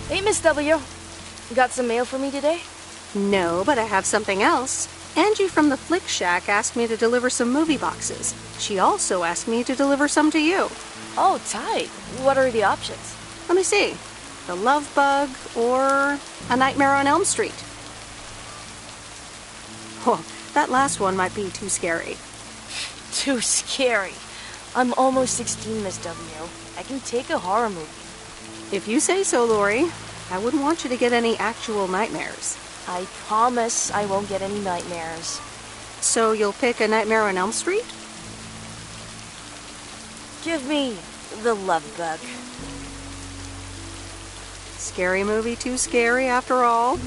Hey, Miss W. Got some mail for me today? No, but I have something else. Angie from the Flick Shack asked me to deliver some movie boxes. She also asked me to deliver some to you. Oh, tight. What are the options? Let me see. The Love Bug or A Nightmare on Elm Street. Oh, that last one might be too scary. Too scary. I'm almost 16, Miss W. I can take a horror movie. If you say so, Lori. I wouldn't want you to get any actual nightmares. I promise I won't get any nightmares. So you'll pick A Nightmare on Elm Street? Give me The Love Bug. Scary movie too scary after all?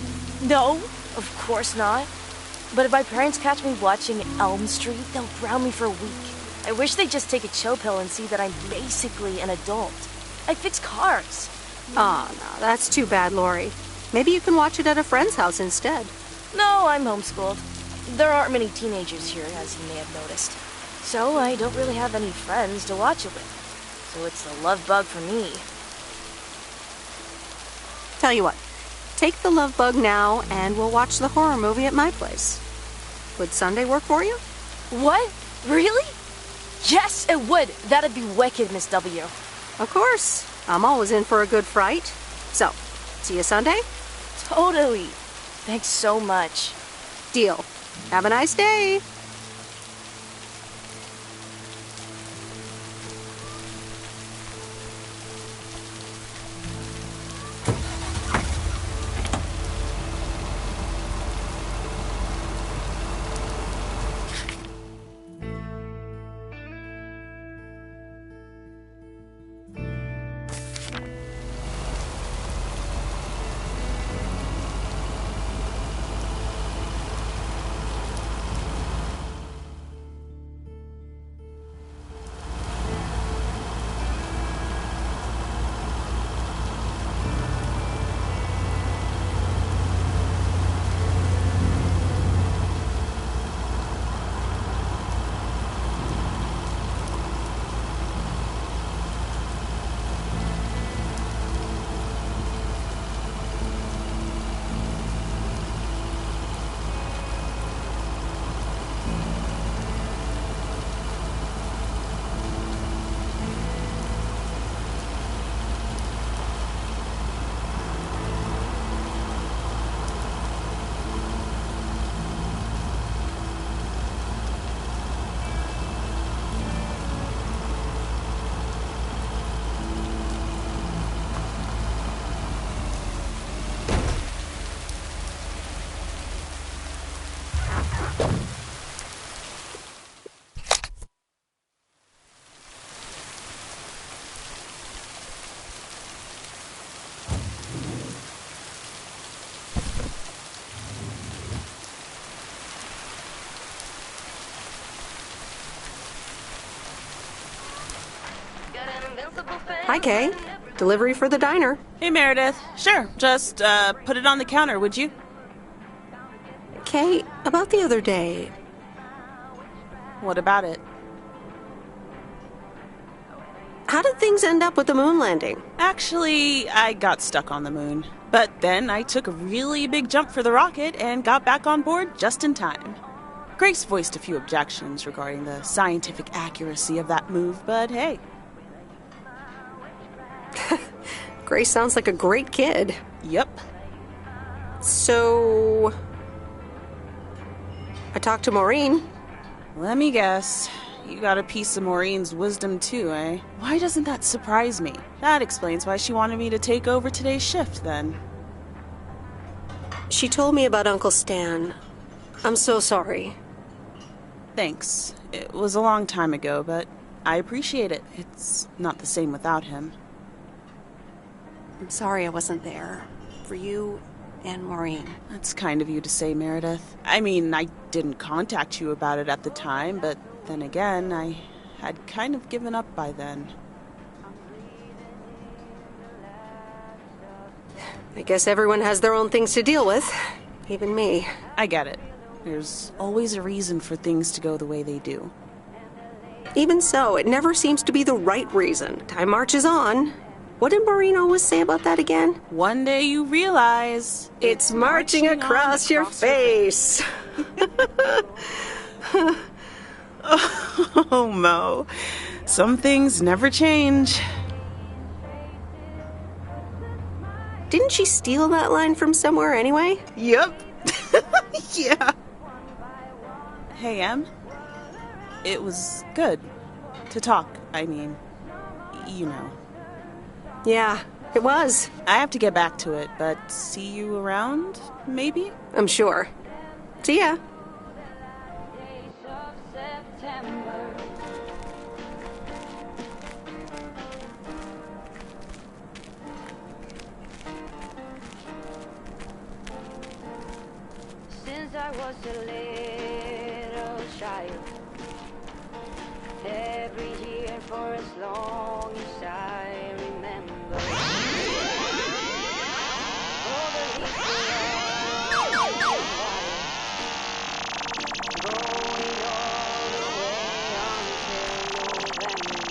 No, of course not. But if my parents catch me watching Elm Street, they'll ground me for a week. I wish they'd just take a chill pill and see that I'm basically an adult. I fix cars. Oh, no, that's too bad, Lori. Maybe you can watch it at a friend's house instead. No, I'm homeschooled. There aren't many teenagers here, as you may have noticed. So I don't really have any friends to watch it with. So it's The Love Bug for me. Tell you what, take The Love Bug now and we'll watch the horror movie at my place. Would Sunday work for you? What? Really? Yes, it would. That'd be wicked, Miss W. Of course. I'm always in for a good fright. So, see you Sunday? Totally. Thanks so much. Deal. Have a nice day. Hi, Kay. Delivery for the diner. Hey, Meredith. Sure, just put it on the counter, would you? Kay, about the other day. What about it? How did things end up with the moon landing? Actually, I got stuck on the moon. But then I took a really big jump for the rocket and got back on board just in time. Grace voiced a few objections regarding the scientific accuracy of that move, but hey. Grace sounds like a great kid. Yep. So, I talked to Maureen. Let me guess. You got a piece of Maureen's wisdom too, eh? Why doesn't that surprise me? That explains why she wanted me to take over today's shift, then. She told me about Uncle Stan. I'm so sorry. Thanks. It was a long time ago, but I appreciate it. It's not the same without him. I'm sorry I wasn't there. For you and Maureen. That's kind of you to say, Meredith. I mean, I didn't contact you about it at the time, but then again, I had kind of given up by then. I guess everyone has their own things to deal with. Even me. I get it. There's always a reason for things to go the way they do. Even so, it never seems to be the right reason. Time marches on. What did Maureen always say about that again? One day you realize It's marching across your face. Oh, Mo. Some things never change. Didn't she steal that line from somewhere anyway? Yep. Yeah. Hey, Em. It was good to talk, I mean, you know. Yeah, it was. I have to get back to it, but see you around, maybe? I'm sure. See ya. Since I was a little child, every year for as long as I remember, all the hills belong to the fire, going all the way until November.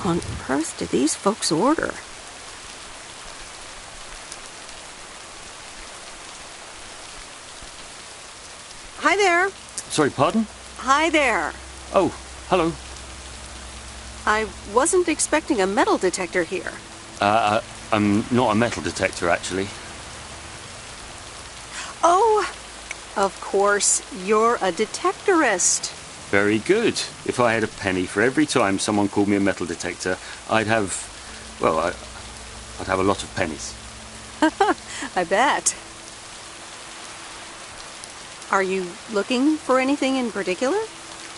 on earth did these folks order? Hi there. Sorry, pardon? Hi there. Oh, hello. I wasn't expecting a metal detector here. I'm not a metal detector, actually. Oh, of course, you're a detectorist. Very good. If I had a penny for every time someone called me a metal detector, I'd have a lot of pennies. I bet. Are you looking for anything in particular?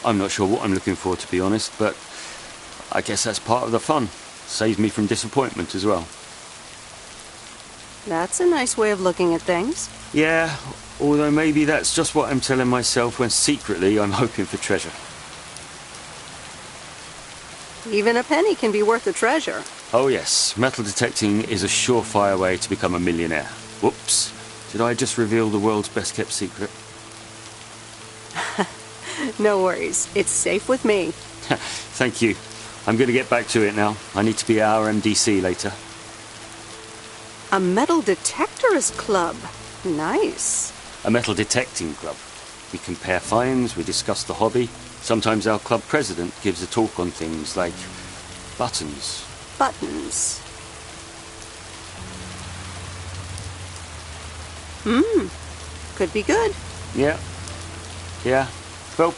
I'm not sure what I'm looking for, to be honest, but I guess that's part of the fun. Saves me from disappointment as well. That's a nice way of looking at things. Yeah, although maybe that's just what I'm telling myself when secretly I'm hoping for treasure. Even a penny can be worth a treasure. Oh yes, metal detecting is a surefire way to become a millionaire. Whoops. Did I just reveal the world's best kept secret? No worries. It's safe with me. Thank you. I'm going to get back to it now. I need to be at our MDC later. A metal detectorist club. Nice. A metal detecting club. We compare finds, we discuss the hobby. Sometimes our club president gives a talk on things like buttons. Buttons. Could be good. Yeah. Well,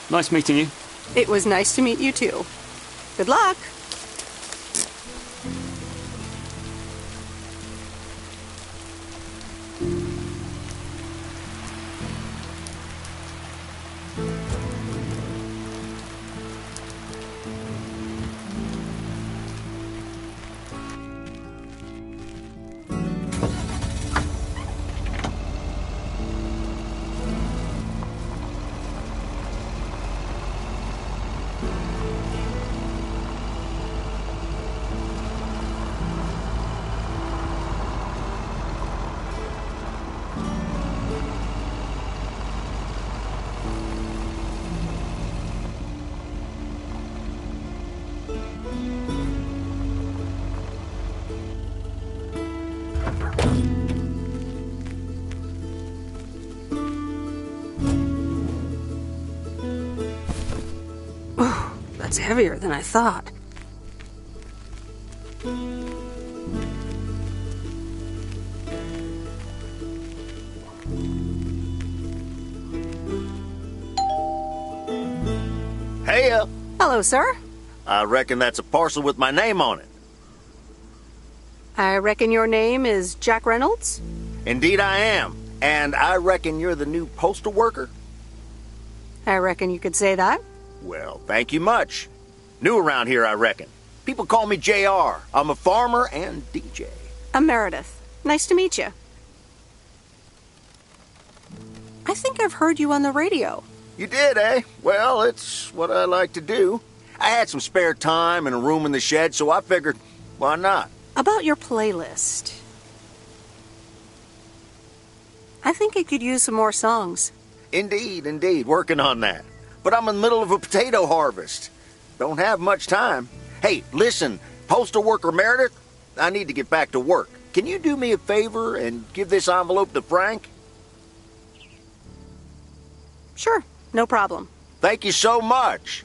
nice meeting you. It was nice to meet you too. Good luck. That's heavier than I thought. Hey, Hello, sir. I reckon that's a parcel with my name on it. I reckon your name is Jack Reynolds? Indeed I am. And I reckon you're the new postal worker? I reckon you could say that. Well, thank you much. New around here, I reckon. People call me JR. I'm a farmer and DJ. I'm Meredith. Nice to meet you. I think I've heard you on the radio. You did, eh? Well, it's what I like to do. I had some spare time and a room in the shed, so I figured, why not? About your playlist. I think it could use some more songs. Indeed. Working on that. But I'm in the middle of a potato harvest. Don't have much time. Hey, listen, postal worker Meredith, I need to get back to work. Can you do me a favor and give this envelope to Frank? Sure, no problem. Thank you so much.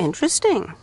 Interesting.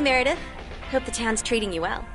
Hi, Meredith. Hope the town's treating you well.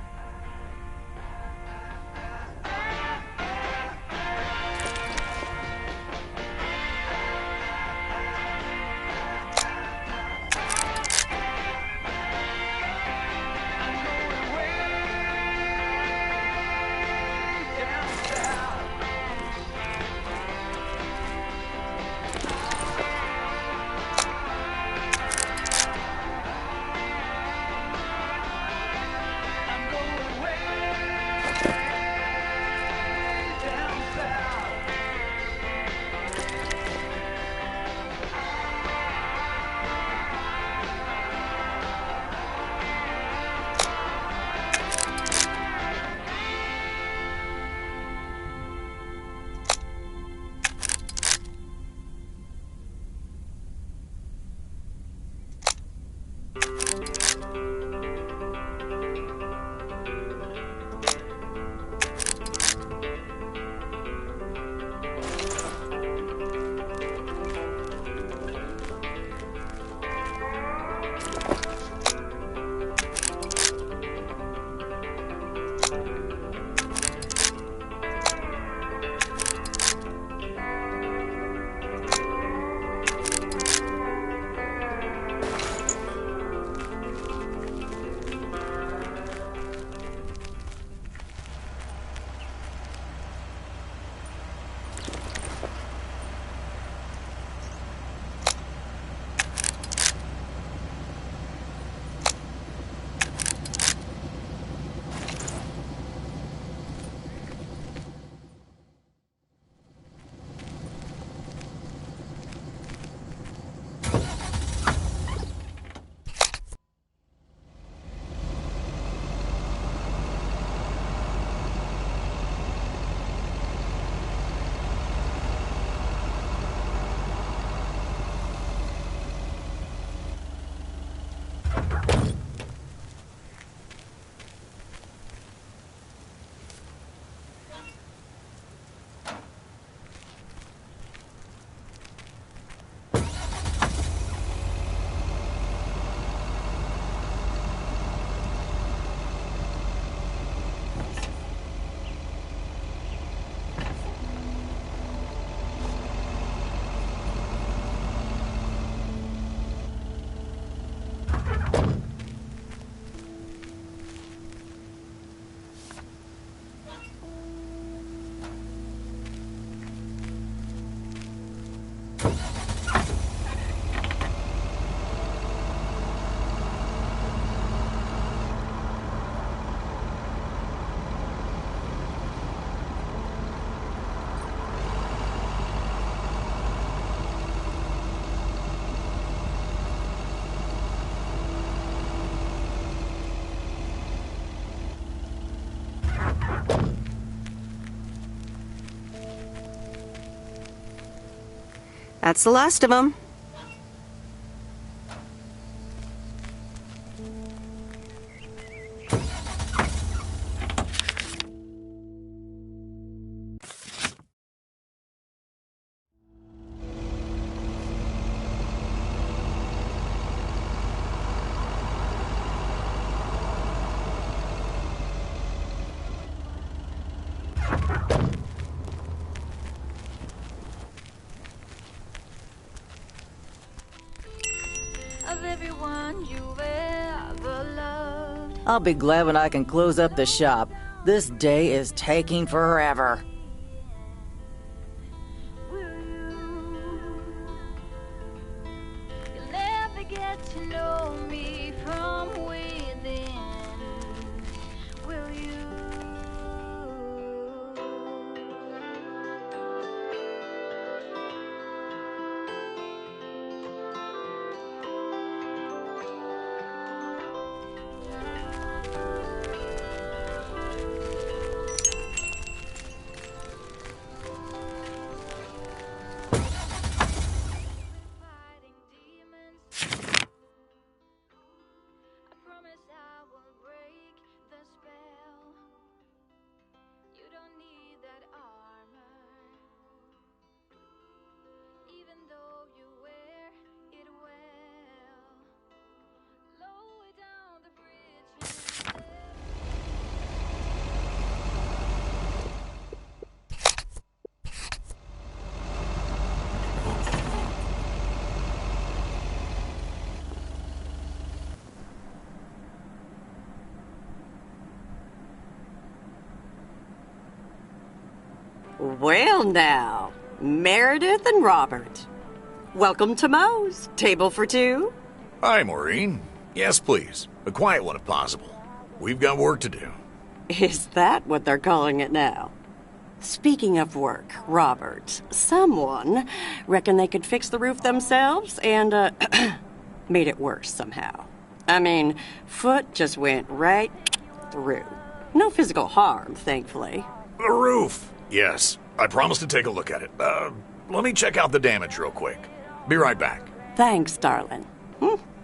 That's the last of them. Of everyone you've ever loved. I'll be glad when I can close up the shop. This day is taking forever. Will you'll never get to know me from within. Will you? Fighting demons. I promise I will break the spell. You don't need that armor, even though you wear it well. Lower down the bridge. Well now, Meredith and Robert. Welcome to Moe's. Table for two? Hi, Maureen. Yes, please. A quiet one if possible. We've got work to do. Is that what they're calling it now? Speaking of work, Robert, someone reckoned they could fix the roof themselves and, made it worse somehow. I mean, foot just went right through. No physical harm, thankfully. The roof. Yes, I promised to take a look at it. Let me check out the damage real quick. Be right back. Thanks, darling.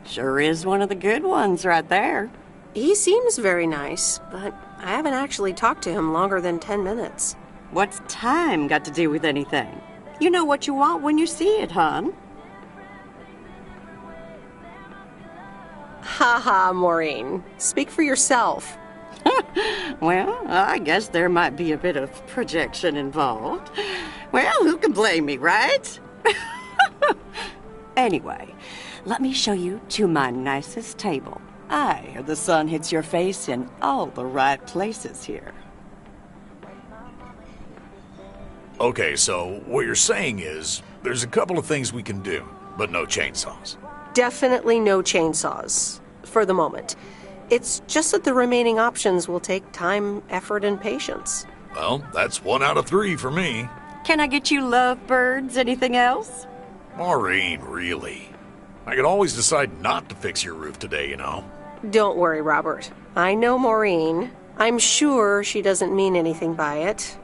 Sure is one of the good ones right there. He seems very nice, but I haven't actually talked to him longer than 10 minutes. What's time got to do with anything? You know what you want when you see it, hon. Haha, Maureen. Speak for yourself. Well, I guess there might be a bit of projection involved. Well, who can blame me, right? Anyway, let me show you to my nicest table. The sun hits your face in all the right places here. Okay, so what you're saying is there's a couple of things we can do, but no chainsaws. Definitely no chainsaws, for the moment. It's just that the remaining options will take time, effort, and patience. Well, that's 1 out of 3 for me. Can I get you lovebirds? Anything else? Maureen, really? I could always decide not to fix your roof today, you know. Don't worry, Robert. I know Maureen. I'm sure she doesn't mean anything by it.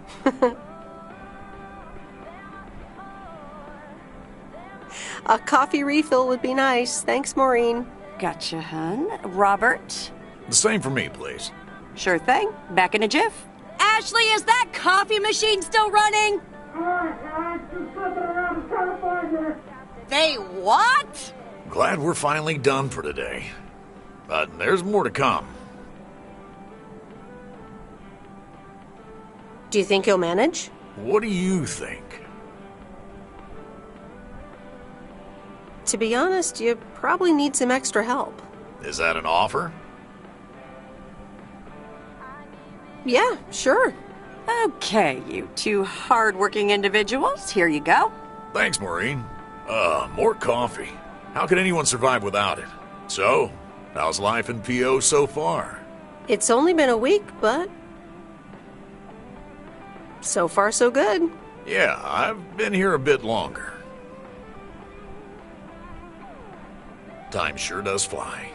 A coffee refill would be nice. Thanks, Maureen. Gotcha, hun. Robert? The same for me, please. Sure thing. Back in a jiff. Ashley, is that coffee machine still running? They what? Glad we're finally done for today. But there's more to come. Do you think he'll manage? What do you think? To be honest, you probably need some extra help. Is that an offer? Yeah, sure. Okay, you two hard-working individuals. Here you go. Thanks, Maureen. More coffee. How could anyone survive without it? So, how's life in PO so far? It's only been a week, but so far so good. Yeah, I've been here a bit longer. Time sure does fly.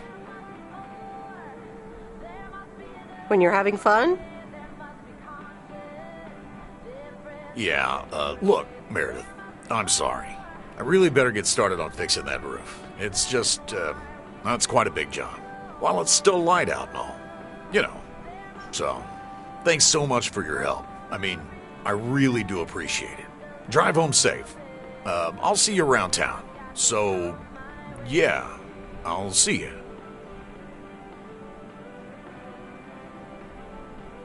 When you're having fun? Yeah, look, Meredith, I'm sorry. I really better get started on fixing that roof. It's just, it's quite a big job. While it's still light out and all. You know. So, thanks so much for your help. I mean, I really do appreciate it. Drive home safe. I'll see you around town. So, yeah, I'll see you.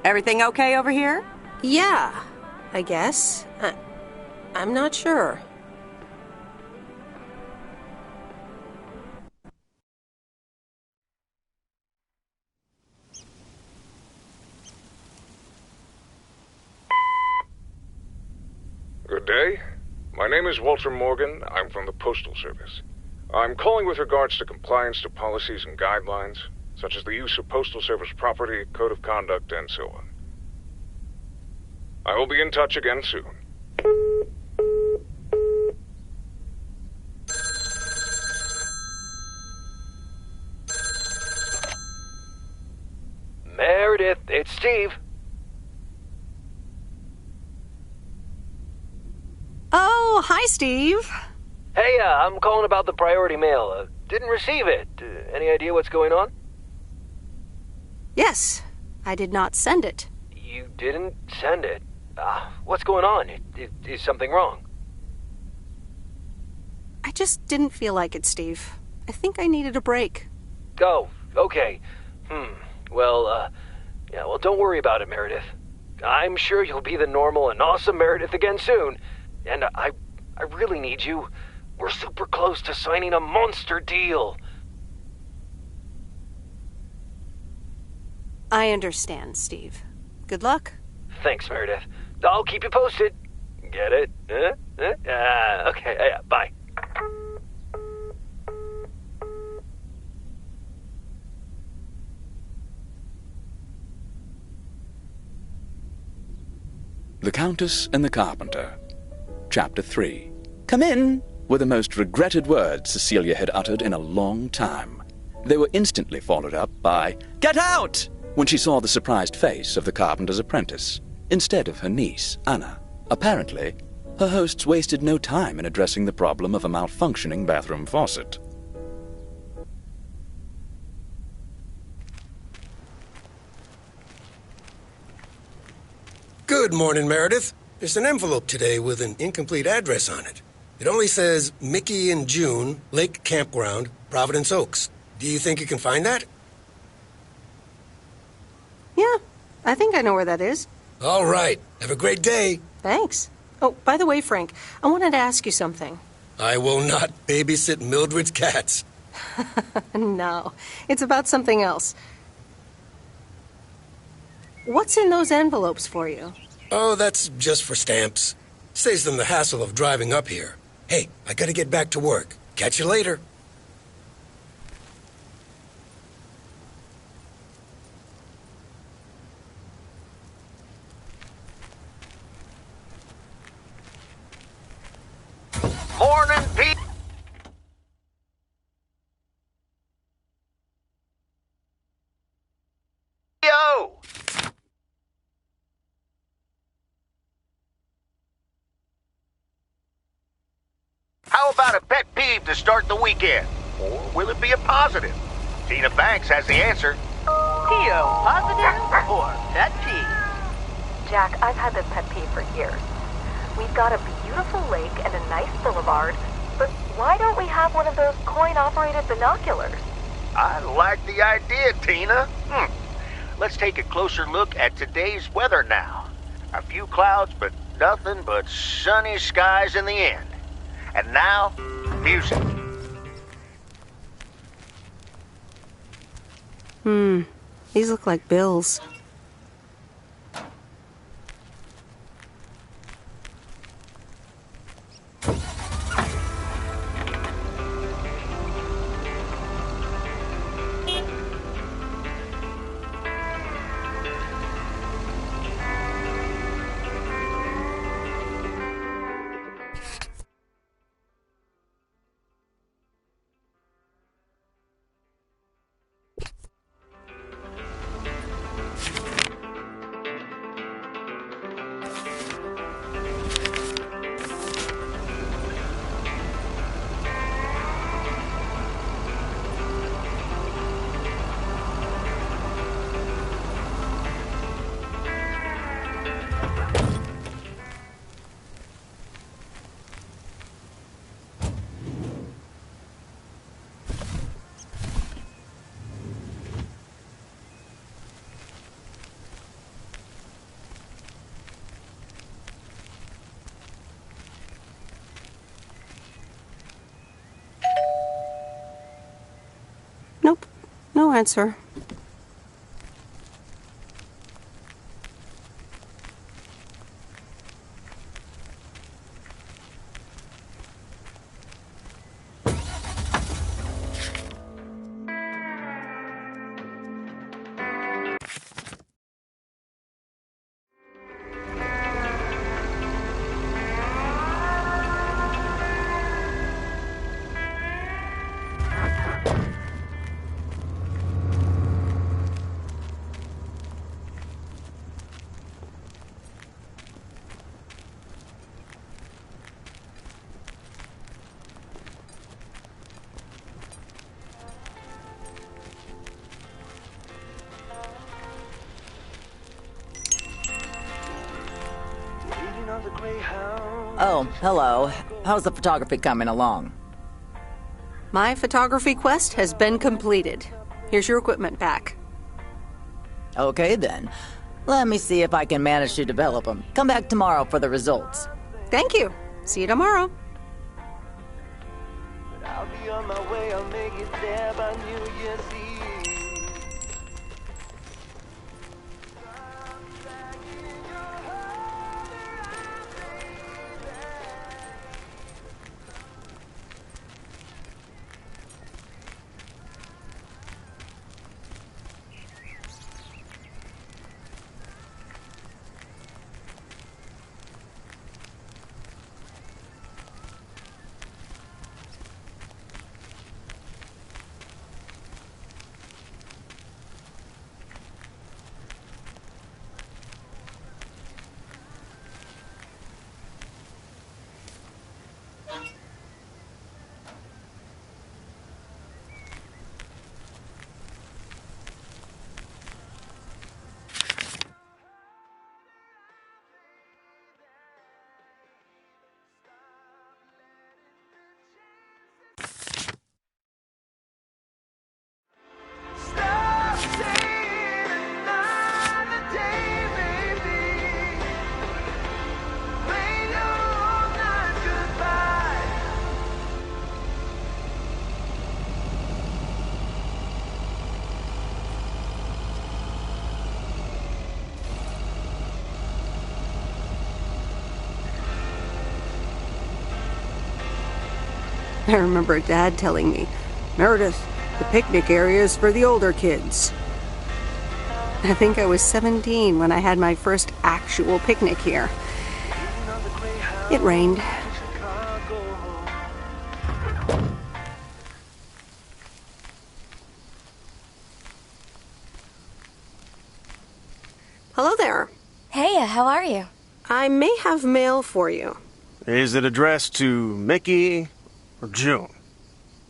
Everything okay over here? Yeah, I guess. I'm not sure. Good day. My name is Walter Morgan. I'm from the Postal Service. I'm calling with regards to compliance to policies and guidelines, such as the use of Postal Service property, code of conduct, and so on. I will be in touch again soon. Meredith, it's Steve. Oh, hi, Steve. Hey, I'm calling about the priority mail. Didn't receive it. Any idea what's going on? Yes, I did not send it. You didn't send it? What's going on? Is something wrong? I just didn't feel like it, Steve. I think I needed a break. Oh, okay. Well, don't worry about it, Meredith. I'm sure you'll be the normal and awesome Meredith again soon. And I really need you. We're super close to signing a monster deal. I understand, Steve. Good luck. Thanks, Meredith. I'll keep you posted. Get it? Okay, bye. The Countess and the Carpenter. Chapter 3. "Come in," were the most regretted words Cecilia had uttered in a long time. They were instantly followed up by, "Get out!" when she saw the surprised face of the carpenter's apprentice, instead of her niece, Anna. Apparently, her hosts wasted no time in addressing the problem of a malfunctioning bathroom faucet. Good morning, Meredith. There's an envelope today with an incomplete address on it. It only says Mickey and June, Lake Campground, Providence Oaks. Do you think you can find that? Yeah, I think I know where that is. All right. Have a great day. Thanks. Oh, by the way, Frank, I wanted to ask you something. I will not babysit Mildred's cats. No, it's about something else. What's in those envelopes for you? Oh, that's just for stamps. Saves them the hassle of driving up here. Hey, I gotta get back to work. Catch you later. Morning, Pete. Yo! How about a pet peeve to start the weekend? Or will it be a positive? Tina Banks has the answer. P.O. positive or pet peeve? Jack, I've had this pet peeve for years. We've got a beautiful lake and a nice boulevard, but why don't we have one of those coin-operated binoculars? I like the idea, Tina. Let's take a closer look at today's weather now. A few clouds, but nothing but sunny skies in the end. And now, music. These look like bills. answer. Oh, hello. How's the photography coming along? My photography quest has been completed. Here's your equipment back. Okay then. Let me see if I can manage to develop them. Come back tomorrow for the results. Thank you. See you tomorrow. I'll be on my way, I'll make it there by New Year's Eve. I remember Dad telling me, Meredith, the picnic area is for the older kids. I think I was 17 when I had my first actual picnic here. It rained. Hello there. Hey, how are you? I may have mail for you. Is it addressed to Mickey or June?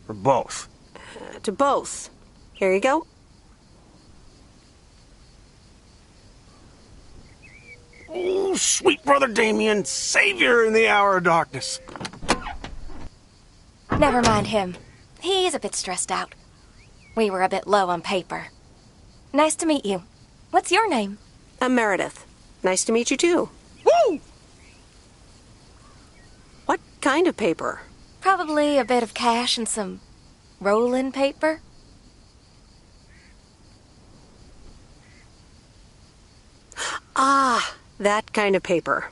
Or both? To both. Here you go. Oh, sweet brother Damien, savior in the hour of darkness. Never mind him. He's a bit stressed out. We were a bit low on paper. Nice to meet you. What's your name? I'm Meredith. Nice to meet you too. Woo! What kind of paper? Probably a bit of cash and some rolling paper. Ah, that kind of paper.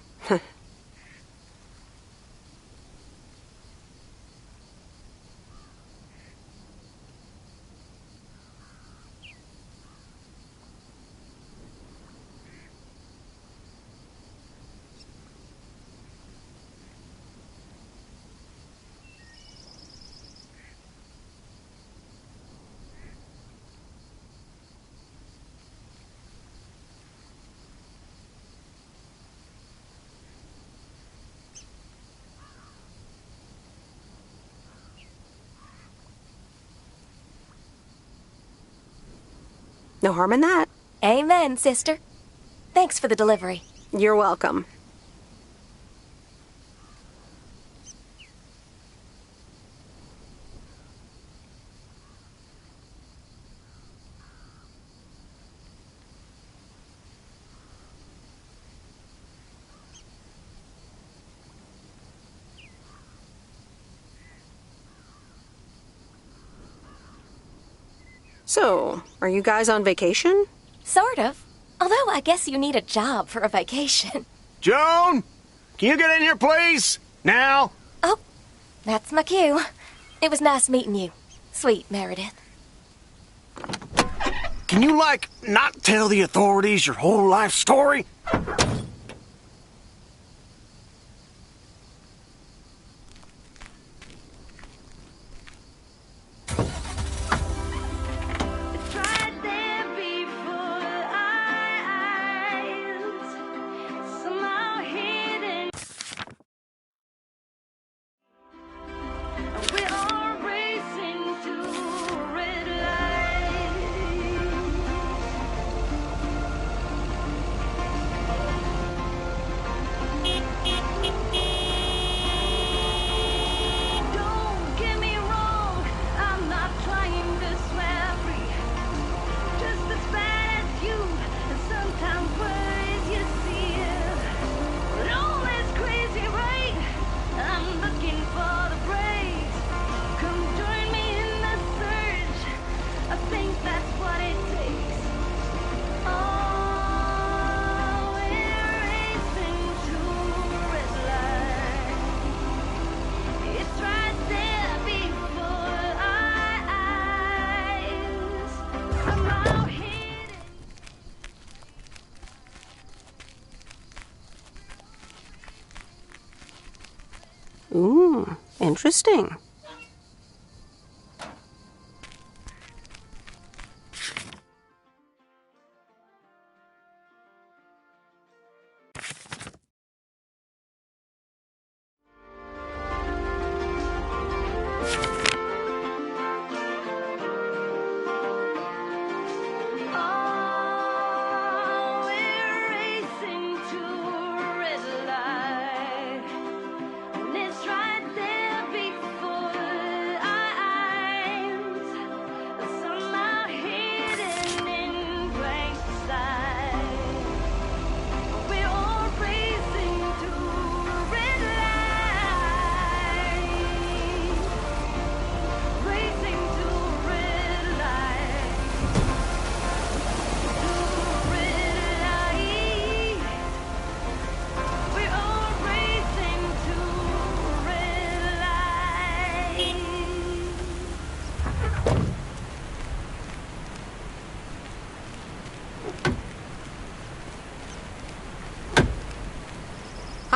No harm in that. Amen, sister. Thanks for the delivery. You're welcome. So, are you guys on vacation? Sort of. Although I guess you need a job for a vacation. Joan! Can you get in here, please? Now? Oh, that's my cue. It was nice meeting you. Sweet Meredith. Can you, not tell the authorities your whole life story? Ooh, interesting.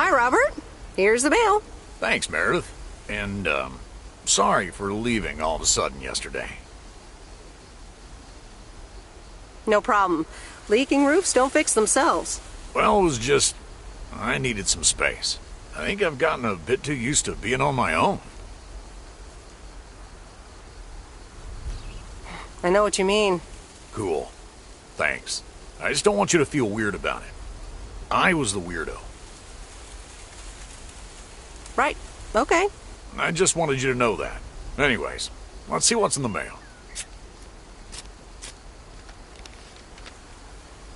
Hi, Robert. Here's the mail. Thanks, Meredith. And, sorry for leaving all of a sudden yesterday. No problem. Leaking roofs don't fix themselves. Well, it was just... I needed some space. I think I've gotten a bit too used to being on my own. I know what you mean. Cool. Thanks. I just don't want you to feel weird about it. I was the weirdo. Right. Okay. I just wanted you to know that. Anyways, let's see what's in the mail.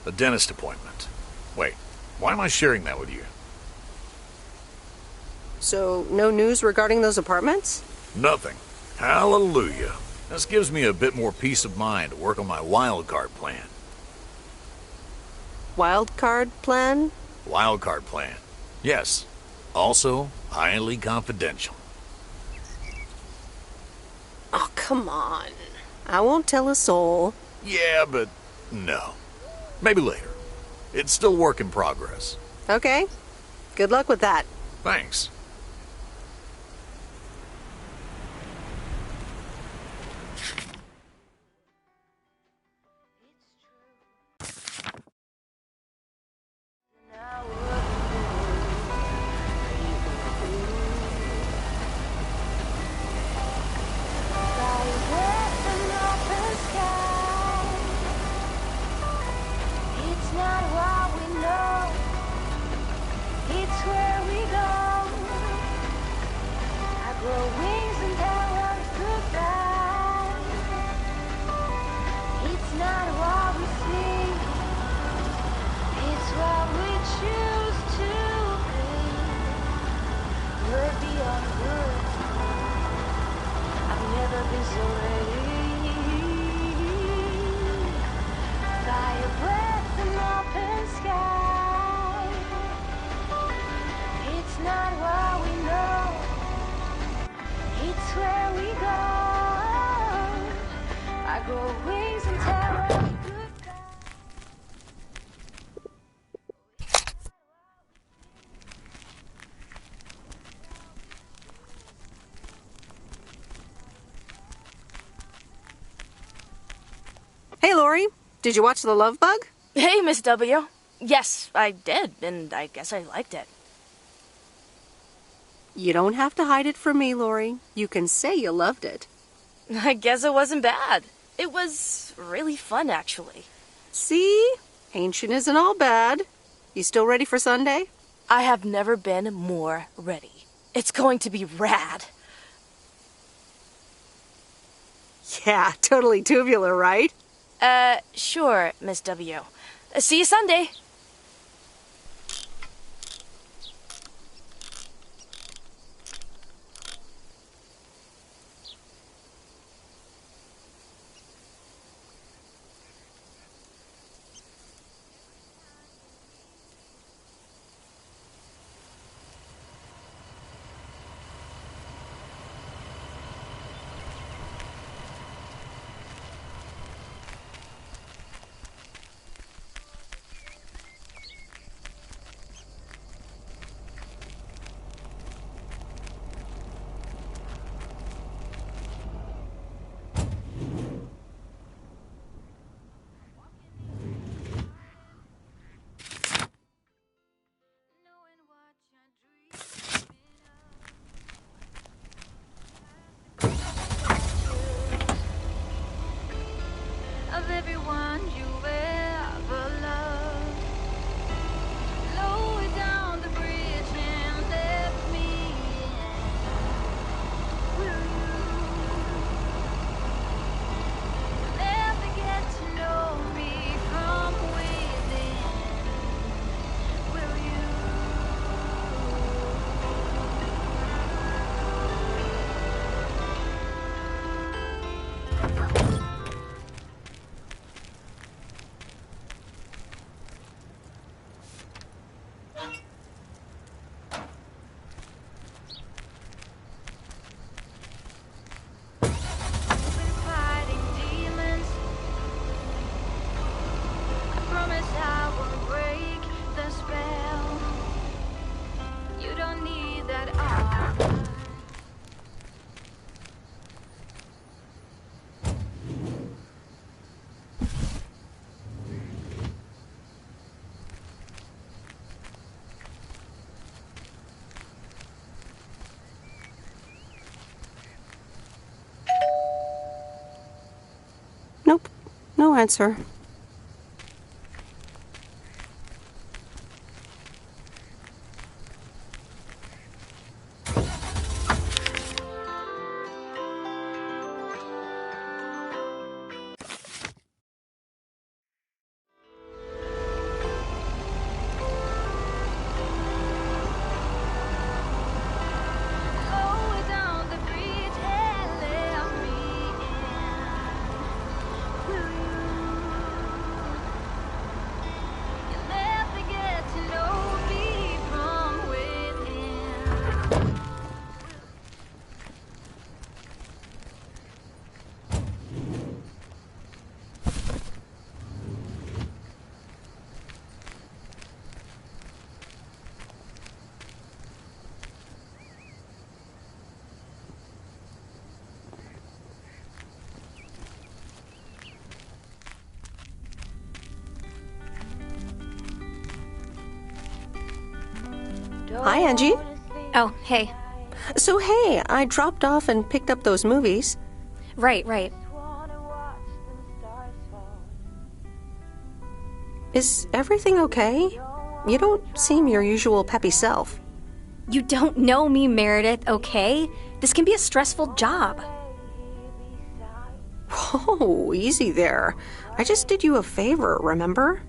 A dentist appointment. Wait, why am I sharing that with you? So, no news regarding those apartments? Nothing. Hallelujah. This gives me a bit more peace of mind to work on my wild card plan. Wild card plan? Wild card plan. Yes. Also, highly confidential. Oh, come on. I won't tell a soul. Yeah, but no. Maybe later. It's still work in progress. Okay. Good luck with that. Thanks. Did you watch The Love Bug? Hey, Miss W. Yes, I did, and I guess I liked it. You don't have to hide it from me, Lori. You can say you loved it. I guess it wasn't bad. It was really fun, actually. See? Ancient isn't all bad. You still ready for Sunday? I have never been more ready. It's going to be rad. Yeah, totally tubular, right? Sure, Miss W. See you Sunday. Of everyone you ever loved, lower down the bridge and let me in. Will you never get to know me from within? Will you? Fighting demons. I promise I won't break the spell. You don't need that armor. Nope, no answer. Lower down the bridge and let me in. Will you? You'll never get to know me from within. Hi, Angie. Oh, hey. So, hey, I dropped off and picked up those movies. Right. Is everything okay? You don't seem your usual peppy self. You don't know me, Meredith, okay? This can be a stressful job. Oh, easy there. I just did you a favor, remember?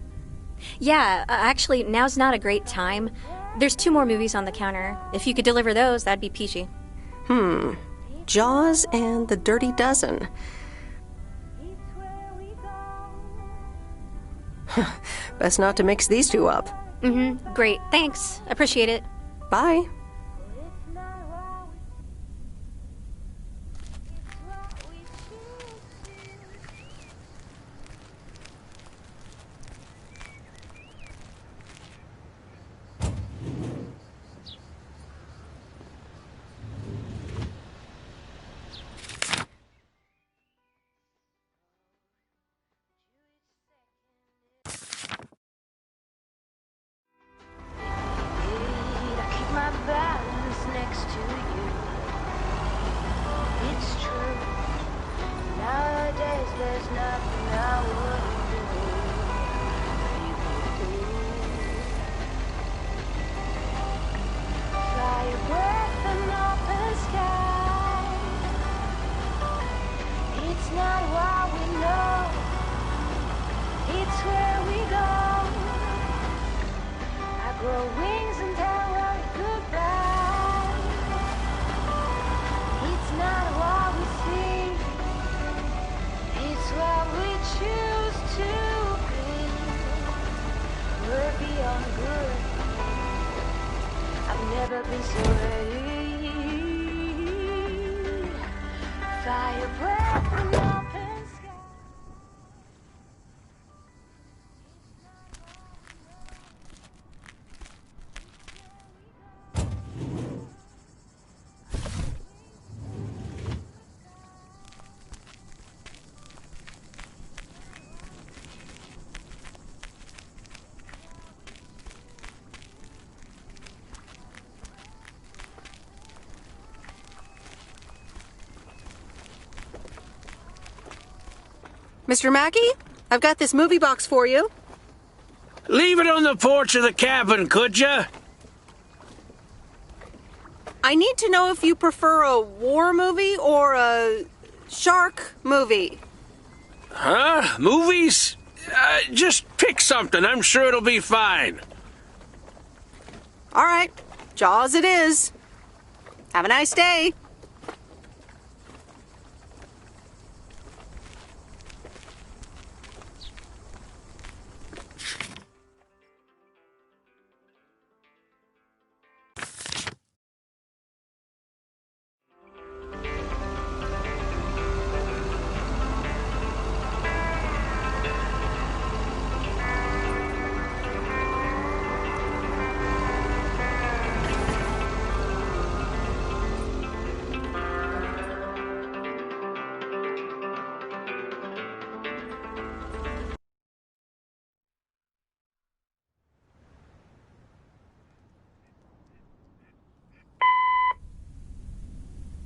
Yeah, actually, now's not a great time. There's 2 more movies on the counter. If you could deliver those, that'd be peachy. Jaws and The Dirty Dozen. Best not to mix these two up. Great, thanks. Appreciate it. Bye. Fly a breath in the open sky. Mr. Mackey, I've got this movie box for you. Leave it on the porch of the cabin, could ya? I need to know if you prefer a war movie or a shark movie. Huh? Movies? Just pick something. I'm sure it'll be fine. All right, Jaws it is. Have a nice day.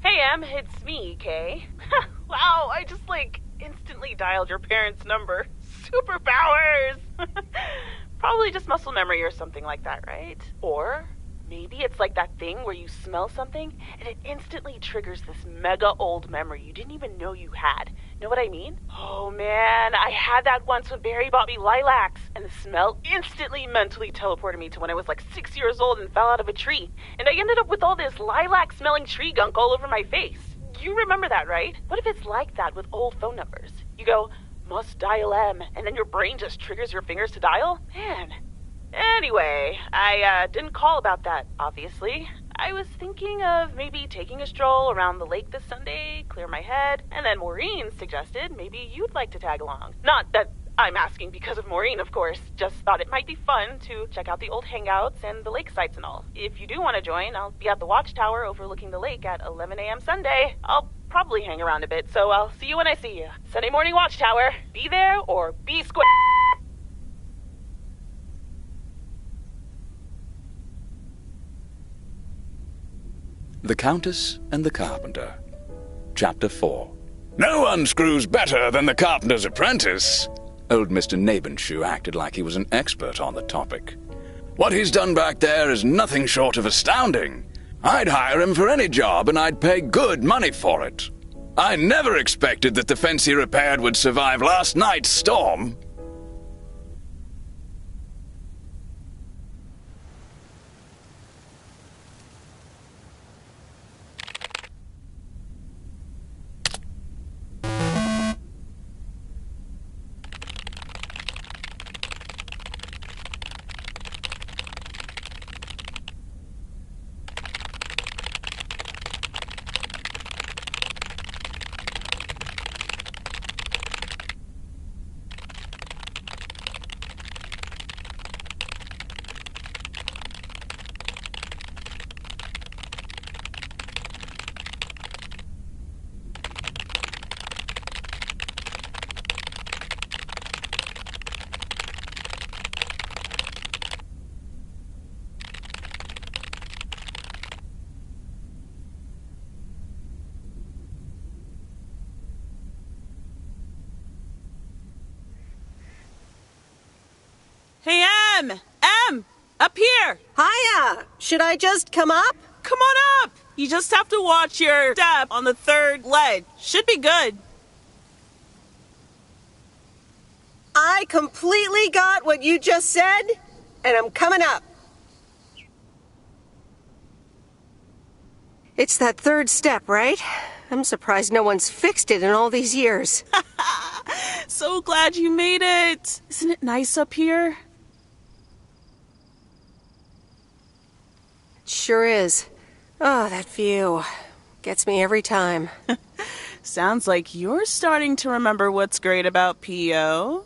Hey, Em, it's me, Kay. Wow, I just, instantly dialed your parents' number. Superpowers! Probably just muscle memory or something like that, right? Or maybe it's like that thing where you smell something and it instantly triggers this mega old memory you didn't even know you had. Know what I mean? Oh man, I had that once when Barry bought me lilacs, and the smell instantly mentally teleported me to when I was 6 years old and fell out of a tree. And I ended up with all this lilac-smelling tree gunk all over my face. You remember that, right? What if it's like that with old phone numbers? You go, must dial M, and then your brain just triggers your fingers to dial? Man. Anyway, I didn't call about that, obviously. I was thinking of maybe taking a stroll around the lake this Sunday, clear my head, and then Maureen suggested maybe you'd like to tag along. Not that I'm asking because of Maureen, of course. Just thought it might be fun to check out the old hangouts and the lake sites and all. If you do want to join, I'll be at the watchtower overlooking the lake at 11 a.m. Sunday. I'll probably hang around a bit, so I'll see you when I see you. Sunday morning watchtower. Be there or be square. The Countess and the Carpenter. Chapter 4. No one screws better than the carpenter's apprentice. Old Mr. Nabenshoe acted like he was an expert on the topic. What he's done back there is nothing short of astounding. I'd hire him for any job and I'd pay good money for it. I never expected that the fence he repaired would survive last night's storm. Hey, Em! Em! Up here! Hiya! Should I just come up? Come on up! You just have to watch your step on the third ledge. Should be good. I completely got what you just said, and I'm coming up. It's that third step, right? I'm surprised no one's fixed it in all these years. So glad you made it. Isn't it nice up here? It sure is. Oh, that view. Gets me every time. Sounds like you're starting to remember what's great about P.O.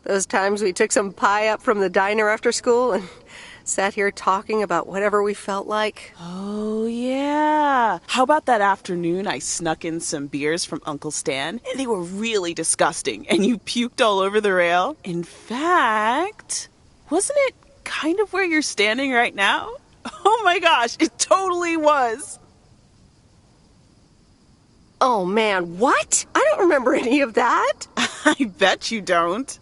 Those times we took some pie up from the diner after school and sat here talking about whatever we felt like. Oh, yeah. How about that afternoon I snuck in some beers from Uncle Stan, and they were really disgusting, and you puked all over the rail? In fact, wasn't it kind of where you're standing right now? Oh my gosh, it totally was. Oh man, what? I don't remember any of that. I bet you don't.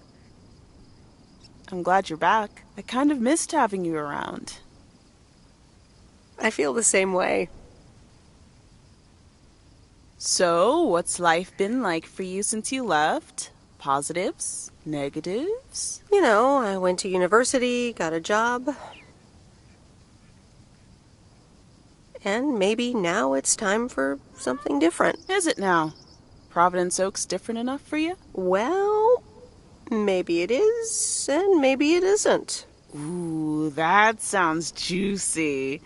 I'm glad you're back. I kind of missed having you around. I feel the same way. So, what's life been like for you since you left? Positives? Negatives? You know, I went to university, got a job. And maybe now it's time for something different. Is it now? Providence Oaks different enough for you? Well, maybe it is, and maybe it isn't. Ooh, that sounds juicy.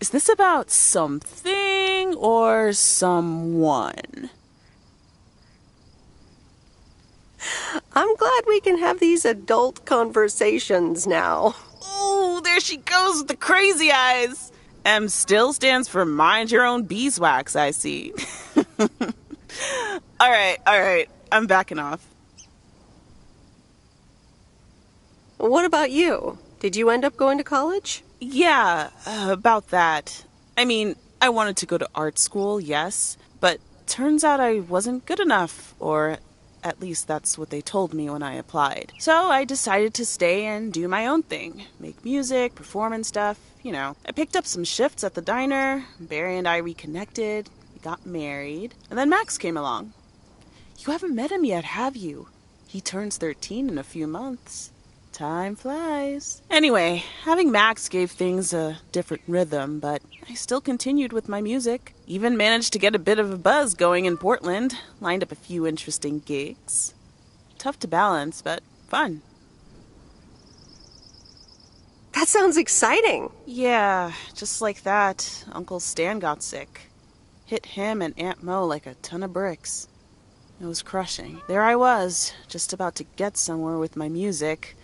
Is this about something or someone? I'm glad we can have these adult conversations now. Ooh, there she goes with the crazy eyes. M still stands for mind your own beeswax, I see. All right. I'm backing off. What about you? Did you end up going to college? Yeah, about that. I mean, I wanted to go to art school, yes, but turns out I wasn't good enough, or at least that's what they told me when I applied. So I decided to stay and do my own thing. Make music, perform and stuff, you know. I picked up some shifts at the diner, Barry and I reconnected, we got married, and then Max came along. You haven't met him yet, have you? He turns 13 in a few months. Time flies. Anyway, having Max gave things a different rhythm, but I still continued with my music. Even managed to get a bit of a buzz going in Portland. Lined up a few interesting gigs. Tough to balance, but fun. That sounds exciting. Yeah, just like that, Uncle Stan got sick. Hit him and Aunt Mo like a ton of bricks. It was crushing. There I was, just about to get somewhere with my music.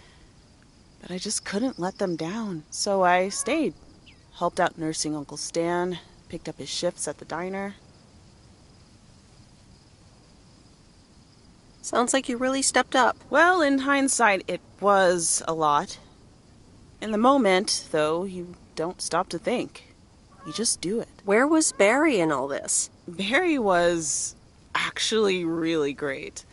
But I just couldn't let them down, so I stayed. Helped out nursing Uncle Stan, picked up his shifts at the diner. Sounds like you really stepped up. Well, in hindsight, it was a lot. In the moment, though, you don't stop to think. You just do it. Where was Barry in all this? Barry was actually really great.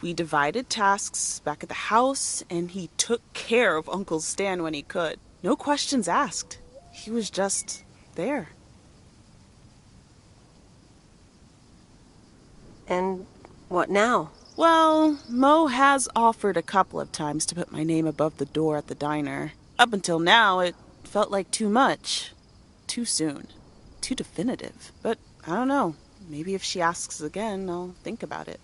We divided tasks back at the house, and he took care of Uncle Stan when he could. No questions asked. He was just there. And what now? Well, Mo has offered a couple of times to put my name above the door at the diner. Up until now, it felt like too much. Too soon. Too definitive. But I don't know. Maybe if she asks again, I'll think about it.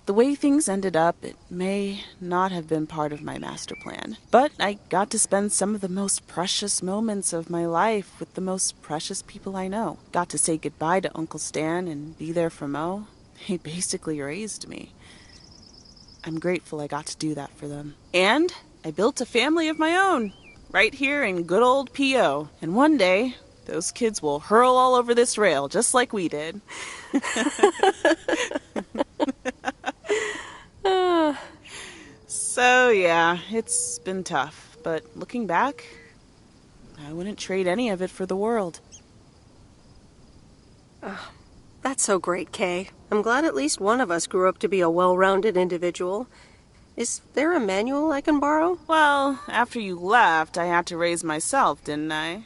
The way things ended up, it may not have been part of my master plan. But I got to spend some of the most precious moments of my life with the most precious people I know. Got to say goodbye to Uncle Stan and be there for Mo. He basically raised me. I'm grateful I got to do that for them. And I built a family of my own, right here in good old P.O. And one day, those kids will hurl all over this rail, just like we did. So, yeah, it's been tough. But looking back, I wouldn't trade any of it for the world. That's so great, Kay. I'm glad at least one of us grew up to be a well-rounded individual. Is there a manual I can borrow? Well, after you left, I had to raise myself, didn't I?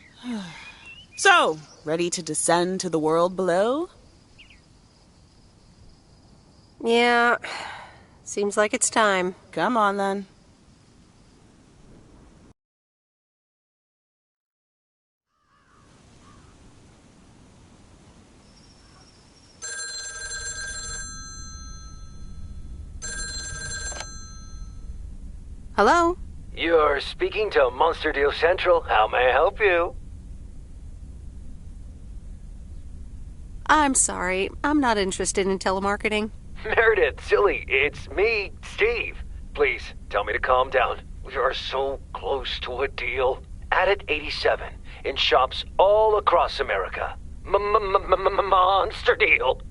So, ready to descend to the world below? Yeah, seems like it's time. Come on, then. Hello? You're speaking to Monster Deal Central. How may I help you? I'm sorry. I'm not interested in telemarketing. Meredith, silly, it's me, Steve. Please, tell me to calm down. We are so close to a deal. Addit 87 in shops all across America. Monster deal.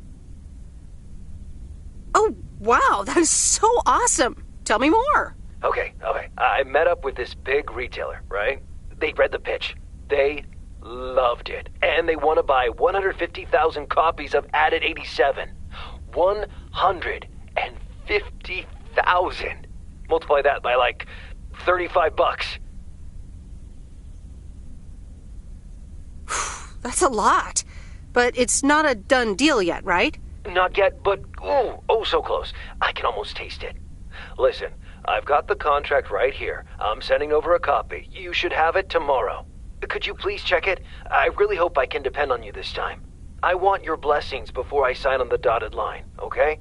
Oh, wow, that is so awesome. Tell me more. Okay. I met up with this big retailer, right? They read the pitch. They loved it. And they want to buy 150,000 copies of Addit 87. 150,000. Multiply that by like $35. That's a lot. But it's not a done deal yet, right? Not yet, but oh, so close. I can almost taste it. Listen, I've got the contract right here. I'm sending over a copy. You should have it tomorrow. Could you please check it? I really hope I can depend on you this time. I want your blessings before I sign on the dotted line, okay?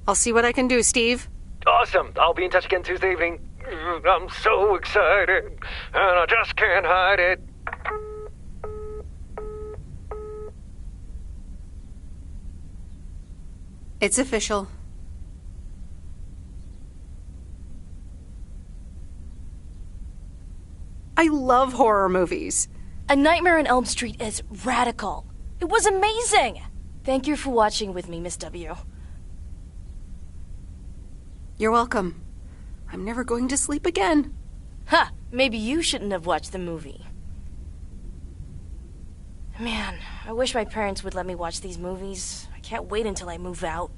I'll see what I can do, Steve. Awesome. I'll be in touch again Tuesday evening. I'm so excited, and I just can't hide it. It's official. I love horror movies. A Nightmare on Elm Street is radical. It was amazing. Thank you for watching with me, Miss W. You're welcome. I'm never going to sleep again. Ha! Maybe you shouldn't have watched the movie. Man, I wish my parents would let me watch these movies. I can't wait until I move out.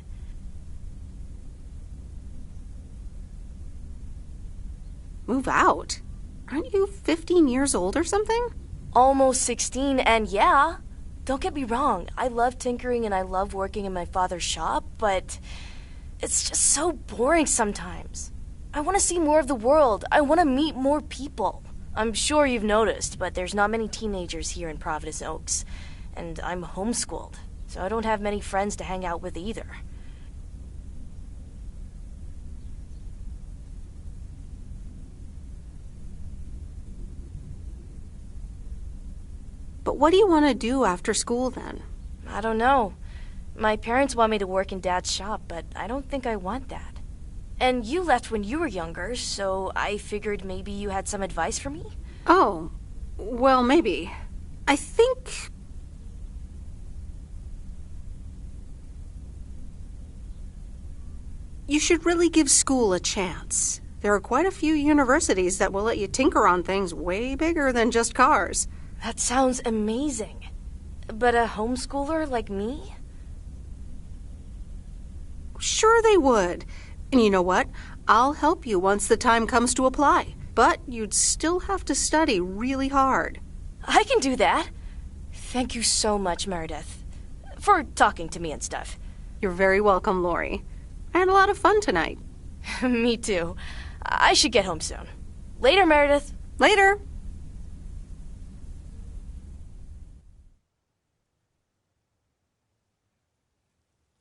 Move out? Aren't you 15 years old or something? Almost 16, and yeah. Don't get me wrong, I love tinkering and I love working in my father's shop, but it's just so boring sometimes. I want to see more of the world. I want to meet more people. I'm sure you've noticed, but there's not many teenagers here in Providence Oaks. And I'm homeschooled, so I don't have many friends to hang out with either. But what do you want to do after school then? I don't know. My parents want me to work in Dad's shop, but I don't think I want that. And you left when you were younger, so I figured maybe you had some advice for me? Oh, well, maybe. I think... you should really give school a chance. There are quite a few universities that will let you tinker on things way bigger than just cars. That sounds amazing. But a homeschooler like me? Sure they would. And you know what? I'll help you once the time comes to apply. But you'd still have to study really hard. I can do that. Thank you so much, Meredith. For talking to me and stuff. You're very welcome, Lori. I had a lot of fun tonight. Me too. I should get home soon. Later, Meredith. Later.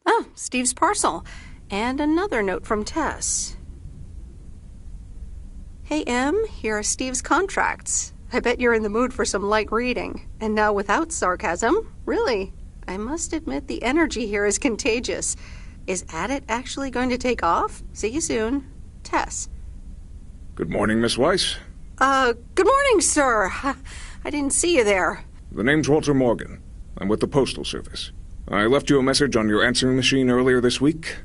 Oh, Steve's parcel. And another note from Tess. Hey, Em, here are Steve's contracts. I bet you're in the mood for some light reading. And now without sarcasm, really. I must admit the energy here is contagious. Is Addit actually going to take off? See you soon. Tess. Good morning, Miss Weiss. Good morning, sir. I didn't see you there. The name's Walter Morgan. I'm with the Postal Service. I left you a message on your answering machine earlier this week.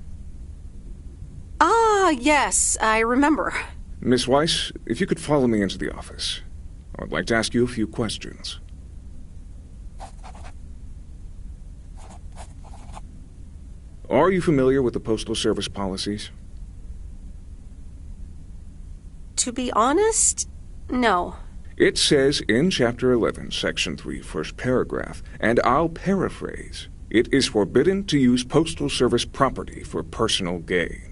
Ah, yes, I remember. Miss Weiss, if you could follow me into the office, I'd like to ask you a few questions. Are you familiar with the Postal Service policies? To be honest, no. It says in Chapter 11, Section 3, first paragraph, and I'll paraphrase, it is forbidden to use Postal Service property for personal gain.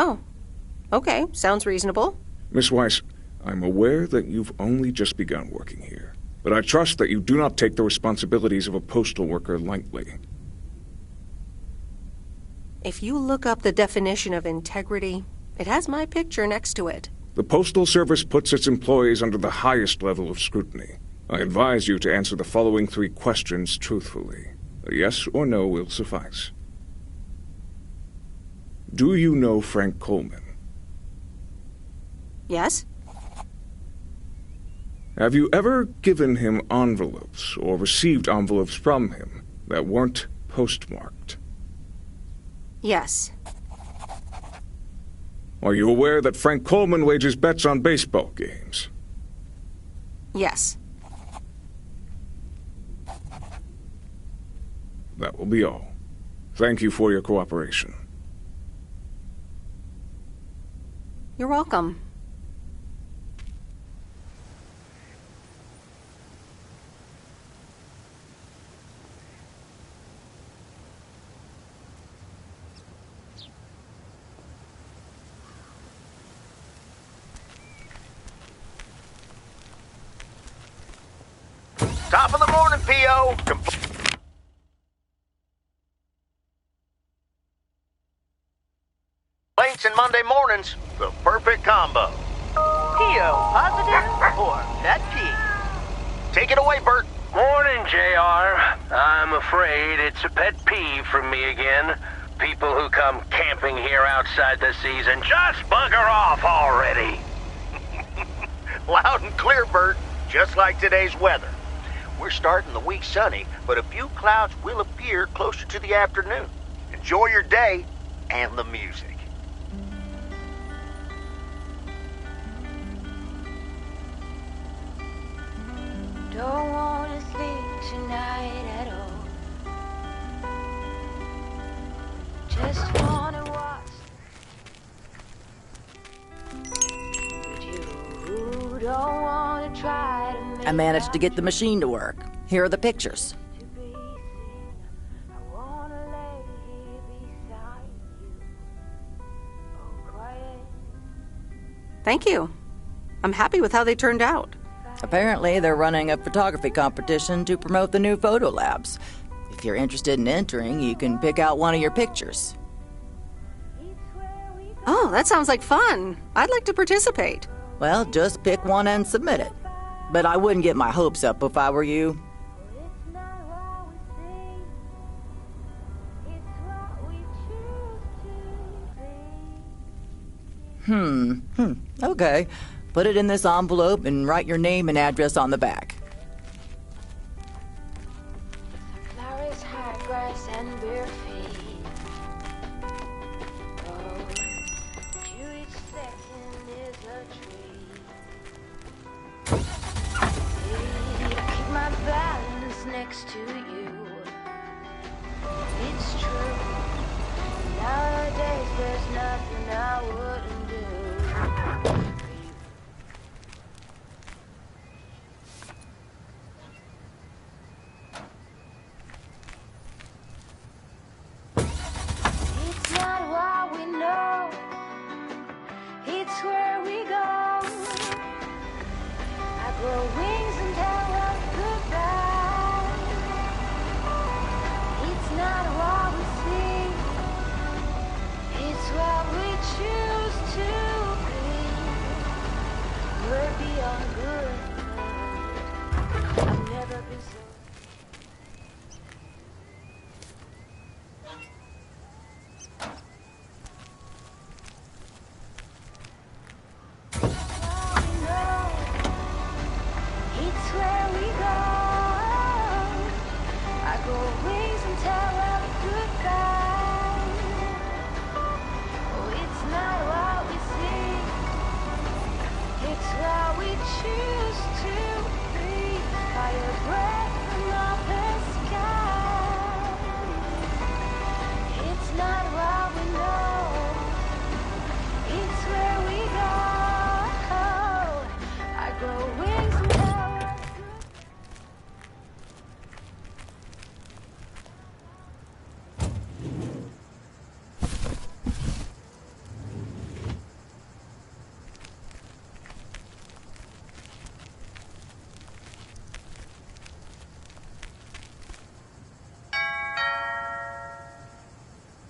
Oh, okay, sounds reasonable. Miss Weiss, I'm aware that you've only just begun working here, but I trust that you do not take the responsibilities of a postal worker lightly. If you look up the definition of integrity, it has my picture next to it. The Postal Service puts its employees under the highest level of scrutiny. I advise you to answer the following 3 questions truthfully. A yes or no will suffice. Do you know Frank Coleman? Yes? Have you ever given him envelopes or received envelopes from him that weren't postmarked? Yes. Are you aware that Frank Coleman wagers bets on baseball games? Yes. That will be all. Thank you for your cooperation. You're welcome. Top of the morning, P.O. Complaints and Monday mornings, the perfect combo. P.O. positive or pet peeve? Take it away, Bert. Morning, JR. I'm afraid it's a pet peeve from me again. People who come camping here outside the season, just bugger off already. Loud and clear, Bert. Just like today's weather. We're starting the week sunny, but a few clouds will appear closer to the afternoon. Enjoy your day and the music. Don't wanna sleep tonight at all. Just wanna watch. But you don't wanna try to make I managed to get the machine to work. Here are the pictures. Thank you. I'm happy with how they turned out. Apparently, they're running a photography competition to promote the new photo labs. If you're interested in entering, you can pick out one of your pictures. Oh, that sounds like fun. I'd like to participate. Well, just pick one and submit it. But I wouldn't get my hopes up if I were you. Okay. Put it in this envelope and write your name and address on the back. Flowers, high grass, and bare feet. Oh, to each second is a treat. Keep my balance next to you. It's true. Nowadays, there's nothing I wouldn't do. It's not what we know, it's where we go. I grow wings and tell us goodbye. It's not what we see, it's what we choose to be. We're beyond good. I've never been so. It's where we go. I grow wings and tell us goodbye. Oh, it's not what we see, it's what we choose to be. Fire breath from up the sky. It's not what we know, it's where we go. I grow wings and tell us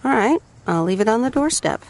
All right, I'll leave it on the doorstep.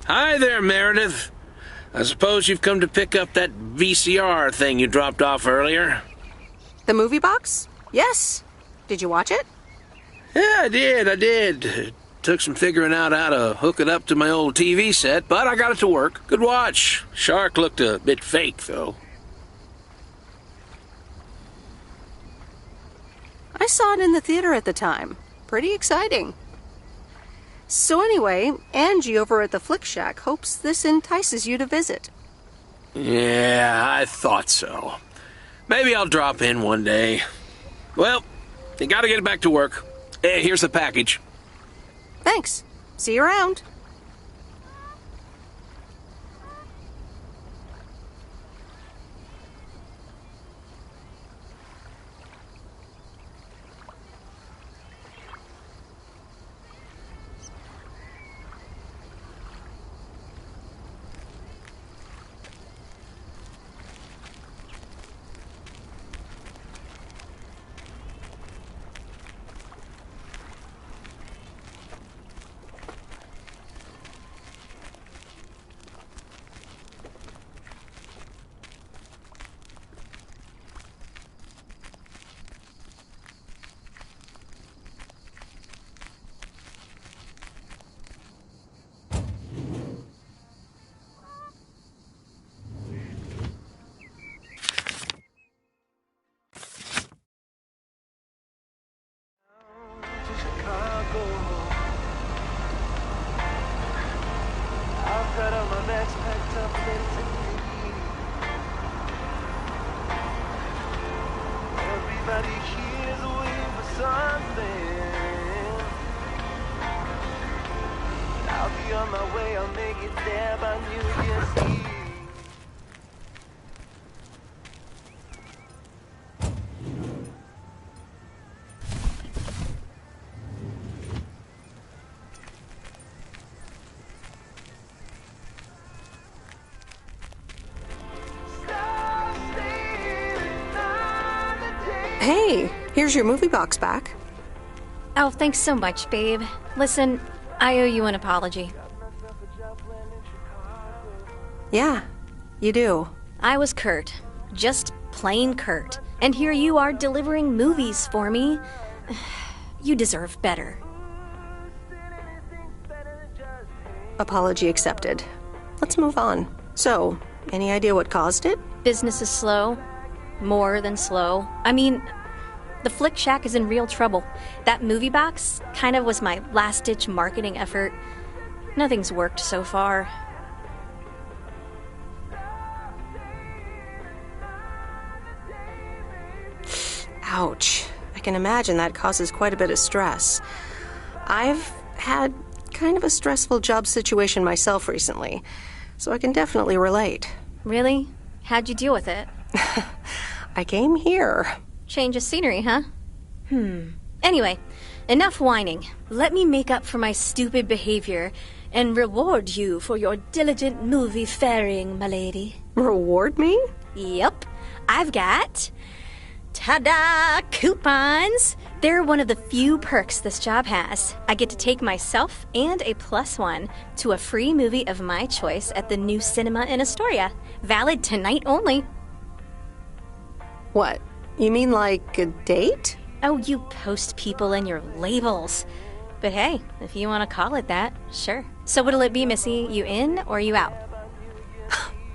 Hi there, Meredith. I suppose you've come to pick up that VCR thing you dropped off earlier? The movie box? Yes. Did you watch it? Yeah, I did. It took some figuring out how to hook it up to my old TV set, but I got it to work. Good watch. Shark looked a bit fake, though. I saw it in the theater at the time. Pretty exciting. So anyway, Angie over at the Flick Shack hopes this entices you to visit. Yeah, I thought so. Maybe I'll drop in one day. Well, you gotta get back to work. Hey, here's the package. Thanks. See you around. Everybody here's waiting for something. I'll be on my way, I'll make it there by New Year's Eve. Hey, here's your movie box back. Oh, thanks so much, babe. Listen, I owe you an apology. Yeah, you do. I was Kurt. Just plain Kurt. And here you are delivering movies for me. You deserve better. Apology accepted. Let's move on. So, any idea what caused it? Business is slow. More than slow. I mean, the Flick Shack is in real trouble. That movie box kind of was my last-ditch marketing effort. Nothing's worked so far. Ouch. I can imagine that causes quite a bit of stress. I've had kind of a stressful job situation myself recently, so I can definitely relate. Really? How'd you deal with it? I came here. Change of scenery, huh? Anyway, enough whining. Let me make up for my stupid behavior and reward you for your diligent movie faring, my lady. Reward me? Yep. I've got... ta-da! Coupons! They're one of the few perks this job has. I get to take myself and a +1 to a free movie of my choice at the new cinema in Astoria. Valid tonight only. What? You mean like a date? Oh, you post people and your labels. But hey, if you want to call it that, sure. So what'll it be, Missy? You in or you out?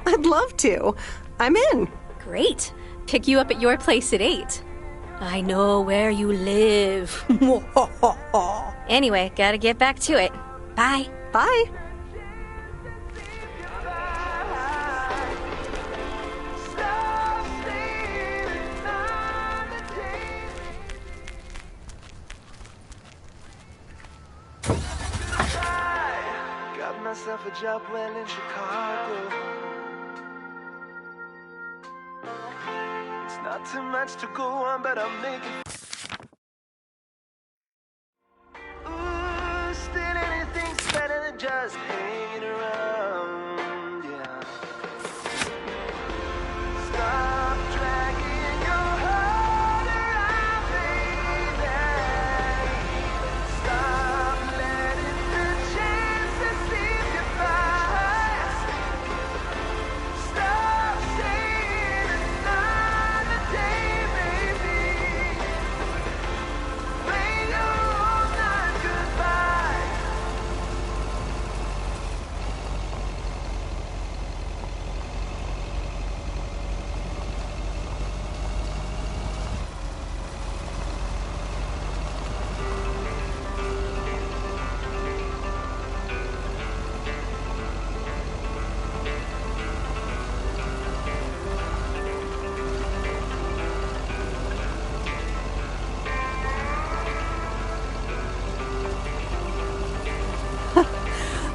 I'd love to. I'm in. Great. Pick you up at your place at 8. I know where you live. Anyway, gotta get back to it. Bye. Bye. Got myself a job well in Chicago. It's not too much to go on, but I'm making. Ooh, still anything's better than just hanging around, yeah. Stop dragging your heart around, baby. Stop letting the chances slip you by.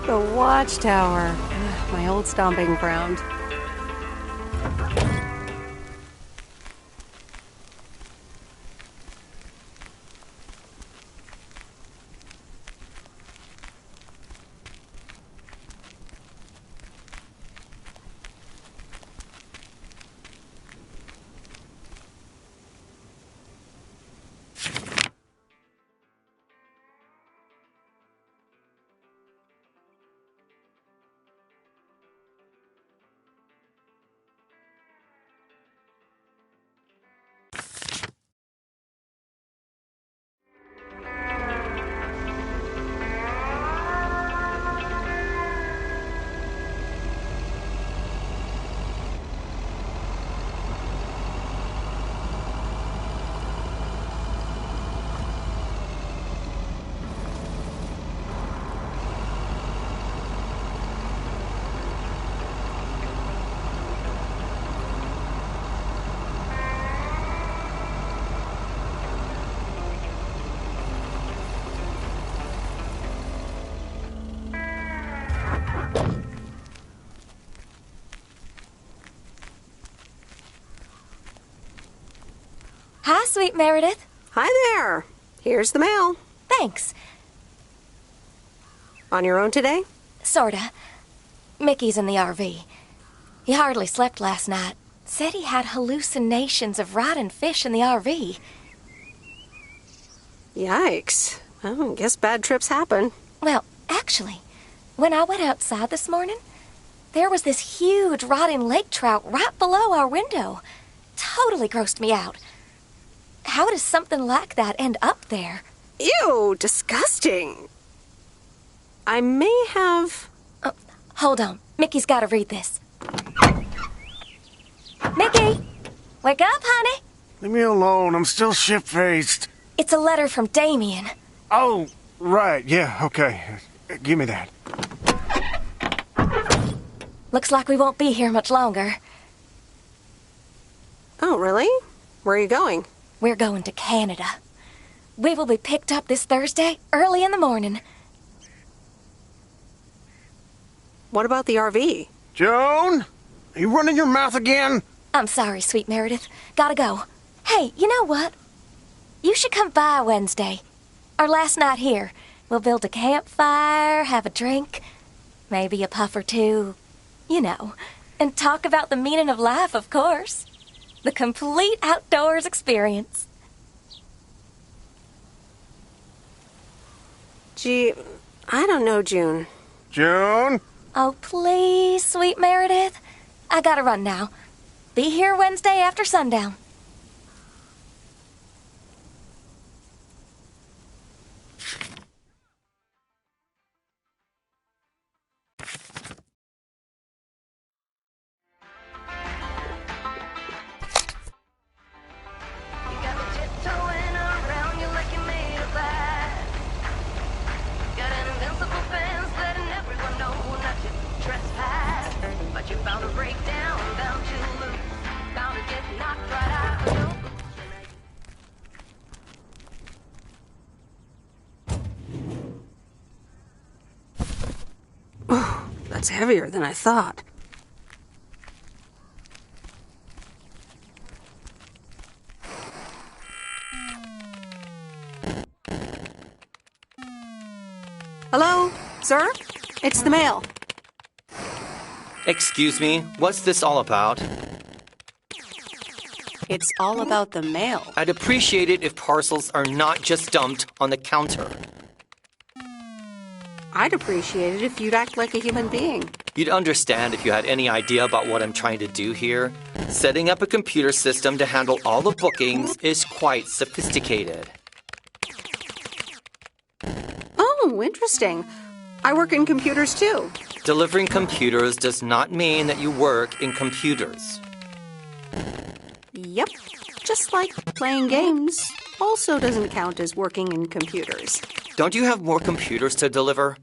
The Watchtower. My old stomping ground. Hi, sweet Meredith. Hi there. Here's the mail. Thanks. On your own today? Sorta. Mickey's in the RV. He hardly slept last night. Said he had hallucinations of riding fish in the RV. Yikes. Well, I guess bad trips happen. Well, actually, when I went outside this morning, there was this huge rotting lake trout right below our window. Totally grossed me out. How does something like that end up there? Ew, disgusting. I may have... Oh, hold on. Mickey's got to read this. Mickey! Wake up, honey! Leave me alone. I'm still shit-faced. It's a letter from Damien. Oh, right. Yeah, okay. Give me that. Looks like we won't be here much longer. Oh, really? Where are you going? We're going to Canada. We will be picked up this Thursday, early in the morning. What about the RV? Joan? Are you running your mouth again? I'm sorry, sweet Meredith. Gotta go. Hey, you know what? You should come by Wednesday. Our last night here. We'll build a campfire, have a drink, maybe a puff or two, you know, and talk about the meaning of life, of course. The complete outdoors experience. Gee, I don't know, June. June? Oh, please, sweet Meredith. I gotta run now. Be here Wednesday after sundown. That's heavier than I thought. Hello, sir? It's the mail. Excuse me, what's this all about? It's all about the mail. I'd appreciate it if parcels are not just dumped on the counter. I'd appreciate it if you'd act like a human being. You'd understand if you had any idea about what I'm trying to do here. Setting up a computer system to handle all the bookings is quite sophisticated. Oh, interesting. I work in computers too. Delivering computers does not mean that you work in computers. Yep. Just like playing games also doesn't count as working in computers. Don't you have more computers to deliver?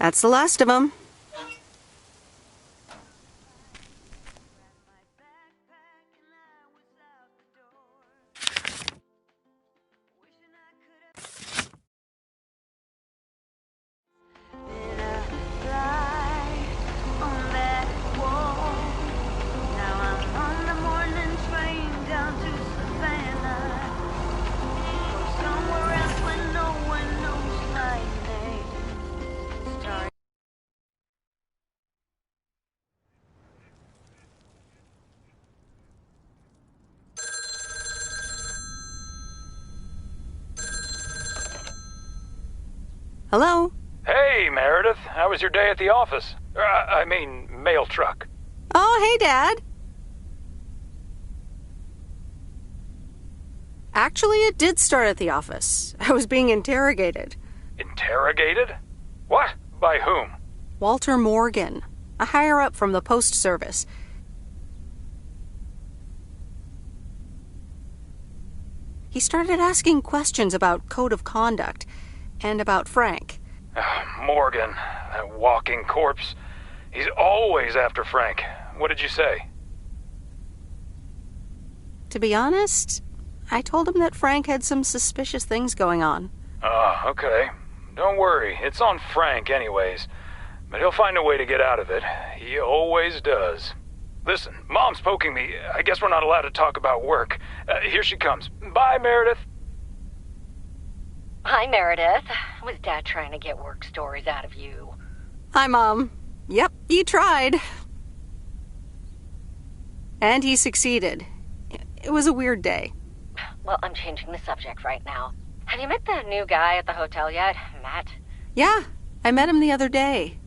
That's the last of them. Hello? Hey, Meredith. How was your day at the office? I mean, mail truck. Oh, hey, Dad. Actually, it did start at the office. I was being interrogated. Interrogated? What? By whom? Walter Morgan, a higher-up from the Post Service. He started asking questions about code of conduct and about Frank. Morgan, that walking corpse. He's always after Frank. What did you say? To be honest, I told him that Frank had some suspicious things going on. Oh, okay. Don't worry, it's on Frank anyways. But he'll find a way to get out of it. He always does. Listen, Mom's poking me. I guess we're not allowed to talk about work. Here she comes. Bye, Meredith. Hi, Meredith. Was Dad trying to get work stories out of you? Hi, Mom. Yep, he tried. And he succeeded. It was a weird day. Well, I'm changing the subject right now. Have you met the new guy at the hotel yet, Matt? Yeah, I met him the other day.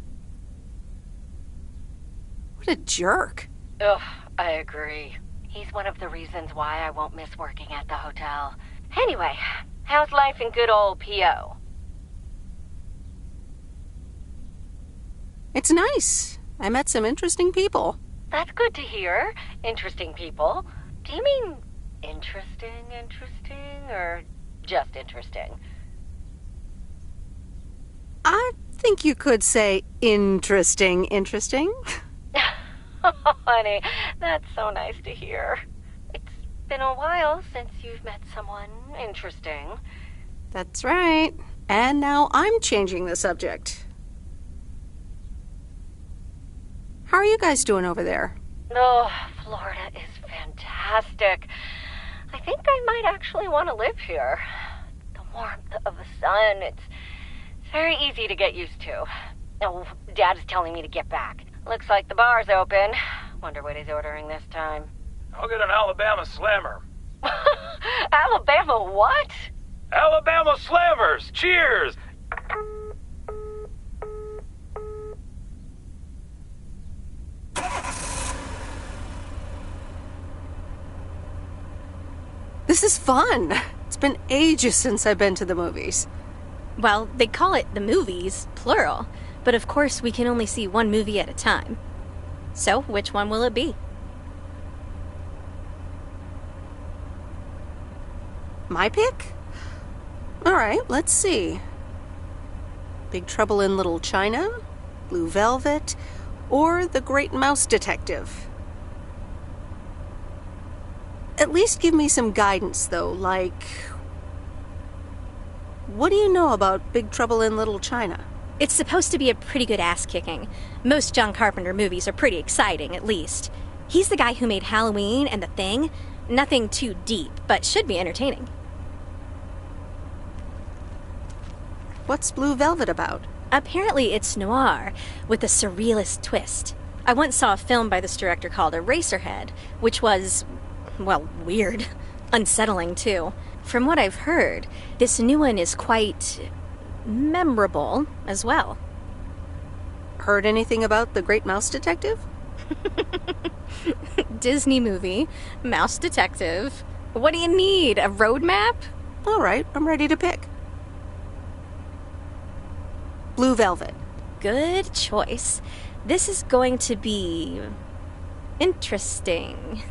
What a jerk. Ugh, I agree. He's one of the reasons why I won't miss working at the hotel. Anyway, how's life in good old P.O.? It's nice. I met some interesting people. That's good to hear. Interesting people. Do you mean interesting, or just interesting? I think you could say interesting. Oh, honey, that's so nice to hear. It's been a while since you've met someone interesting. That's right. And now I'm changing the subject. How are you guys doing over there? Oh, Florida is fantastic. I think I might actually want to live here. The warmth of the sun, it's very easy to get used to. Oh, Dad is telling me to get back. Looks like the bar's open. Wonder what he's ordering this time. I'll get an Alabama Slammer. Alabama what? Alabama Slammers! Cheers! This is fun. It's been ages since I've been to the movies. Well, they call it the movies, plural. But of course, we can only see one movie at a time. So, which one will it be? My pick? Alright, let's see. Big Trouble in Little China, Blue Velvet, or The Great Mouse Detective. At least give me some guidance, though, like... What do you know about Big Trouble in Little China? It's supposed to be a pretty good ass-kicking. Most John Carpenter movies are pretty exciting, at least. He's the guy who made Halloween and The Thing. Nothing too deep, but should be entertaining. What's Blue Velvet about? Apparently it's noir, with a surrealist twist. I once saw a film by this director called Eraserhead, which was, well, weird. Unsettling, too. From what I've heard, this new one is quite memorable as well. Heard anything about The Great Mouse Detective? Disney movie, Mouse Detective. What do you need, a roadmap? All right, I'm ready to pick. Blue Velvet. Good choice. This is going to be interesting.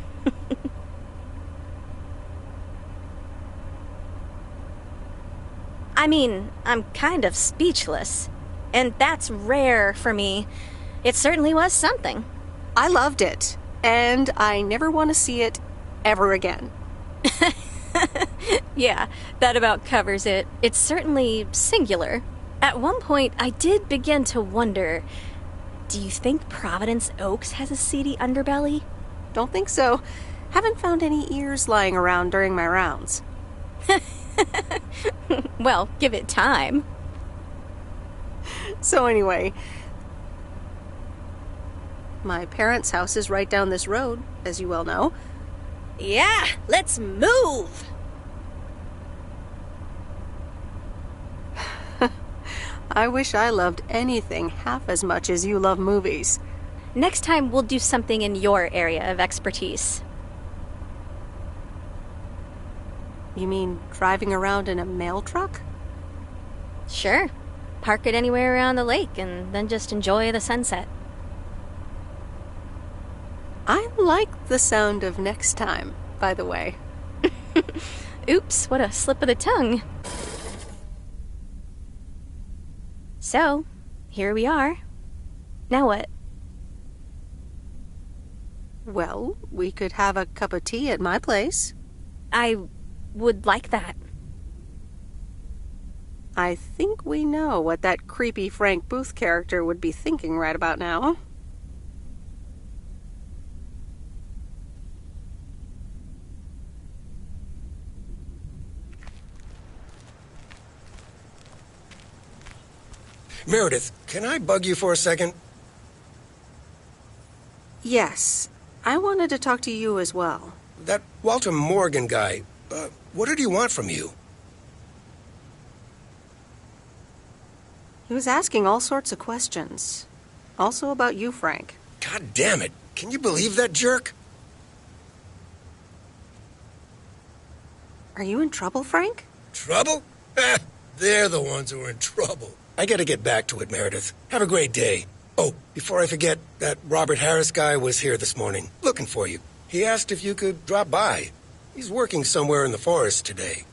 I mean, I'm kind of speechless. And that's rare for me. It certainly was something. I loved it, and I never want to see it ever again. Yeah, that about covers it. It's certainly singular. At one point, I did begin to wonder, do you think Providence Oaks has a seedy underbelly? Don't think so. Haven't found any ears lying around during my rounds. Well, give it time. So anyway, my parents' house is right down this road, as you well know. Yeah, let's move! I wish I loved anything half as much as you love movies. Next time, we'll do something in your area of expertise. You mean driving around in a mail truck? Sure. Park it anywhere around the lake and then just enjoy the sunset. I like the sound of next time, by the way. Oops, what a slip of the tongue. So, here we are. Now what? Well, we could have a cup of tea at my place. I would like that. I think we know what that creepy Frank Booth character would be thinking right about now. Meredith, can I bug you for a second? Yes, I wanted to talk to you as well. That Walter Morgan guy, what did he want from you? He was asking all sorts of questions. Also about you, Frank. God damn it. Can you believe that jerk? Are you in trouble, Frank? Trouble? They're the ones who are in trouble. I gotta get back to it, Meredith. Have a great day. Oh, before I forget, that Robert Harris guy was here this morning, looking for you. He asked if you could drop by. He's working somewhere in the forest today.